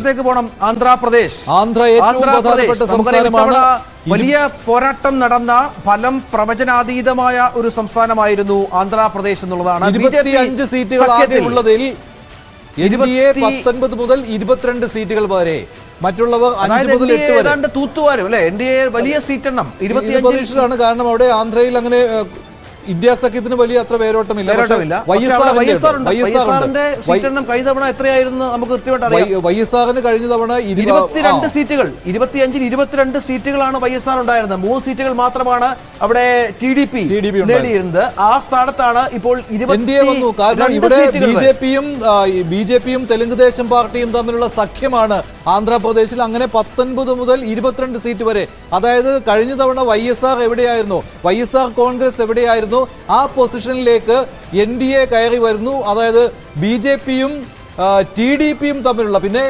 സംസ്ഥാനത്തേക്ക് പോകണം. ആന്ധ്രാപ്രദേശ്. വലിയ പോരാട്ടം നടന്ന ഫലം പ്രവചനാതീതമായ ഒരു സംസ്ഥാനമായിരുന്നു ആന്ധ്രാപ്രദേശ് എന്നുള്ളതാണ്. 25 സീറ്റുകൾ ഉള്ളതിൽ 19 മുതൽ 22 സീറ്റുകൾ വരെ, മറ്റുള്ളവർ 5 മുതൽ 8 വരെ ഏതാണ്ട് തൂത്തുവാരും അല്ലെ. എൻഡിഎ വലിയ സീറ്റെണ്ണം 25 കാരണം അവിടെ ആന്ധ്രയിൽ അങ്ങനെ ഇന്ത്യ സഖ്യത്തിന് വലിയ അത്ര വേരോട്ടമില്ല. എത്രയായിരുന്നു നമുക്ക് കൃത്യമായിട്ട് വൈഎസ്ആറിന് കഴിഞ്ഞ തവണ 22 സീറ്റുകൾ, 22 സീറ്റുകളാണ് വൈഎസ്ആർ ഉണ്ടായിരുന്നത്. 3 സീറ്റുകൾ മാത്രമാണ് അവിടെ ടി ഡി പി നേടിയിരുന്നത്. ആ സ്ഥാനത്താണ് ഇപ്പോൾ കാരണം ഇവിടെ ബി ജെ പിയും തെലുങ്ക് ദേശം പാർട്ടിയും തമ്മിലുള്ള സഖ്യമാണ് ആന്ധ്രാപ്രദേശിൽ. അങ്ങനെ 19 മുതൽ 22 സീറ്റ് വരെ. അതായത് കഴിഞ്ഞ തവണ വൈഎസ്ആർ എവിടെയായിരുന്നു, വൈഎസ്ആർ കോൺഗ്രസ് എവിടെയായിരുന്നു, ആ പൊസിഷനിലേക്ക് എൻ ഡി എ കയറി വരുന്നു. അതായത് ബി ജെ പിയും ടി ഡി പിയും തമ്മിലുള്ള, പിന്നെ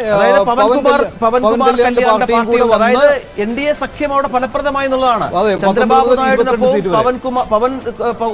എൻ ഡി എ സഖ്യം അവിടെ ഫലപ്രദമായി എന്നുള്ളതാണ്. ചന്ദ്രബാബു നായിഡുവിനൊപ്പം പവൻ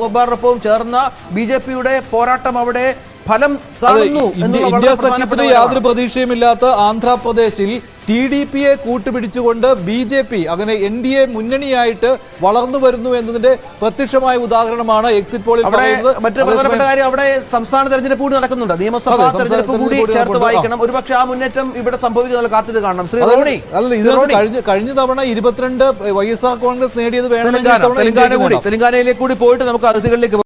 കുമാറിനൊപ്പം ചേർന്ന ബി ജെ പിയുടെ പോരാട്ടം അവിടെ ഫലം കാണുന്നു. ഇന്ത്യ സഖ്യത്തിന് യാതൊരു പ്രതീക്ഷയുമില്ലാത്ത ആന്ധ്രാപ്രദേശിൽ ടി ഡി പിയെ കൂട്ടുപിടിച്ചുകൊണ്ട് ബി ജെ പി അങ്ങനെ എൻ ഡി എ മുന്നണിയായിട്ട് വളർന്നു വരുന്നു എന്നതിന്റെ പ്രത്യക്ഷമായ ഉദാഹരണമാണ് എക്സിറ്റ് പോളിൽ പറയുന്നത്. മറ്റൊരു പ്രധാനപ്പെട്ട കാര്യം, അവിടെ സംസ്ഥാന തെരഞ്ഞെടുപ്പ് കൂടി നടക്കുന്നുണ്ട്. നിയമസഭാ തെരഞ്ഞെടുപ്പ് കൂടി ചേർത്ത് വായിക്കണം. ഒരുപക്ഷെ ആ മുന്നേറ്റം ഇവിടെ സംഭവിക്കുന്ന കാത്തിത് കാണണം. ശ്രീ റോണി, കഴിഞ്ഞ തവണ 22 വൈഎസ്ആർ കോൺഗ്രസ് നേടിയത് തെലങ്കാനയിലേക്ക് കൂടി പോയിട്ട് നമുക്ക് അതിഥികളിലേക്ക്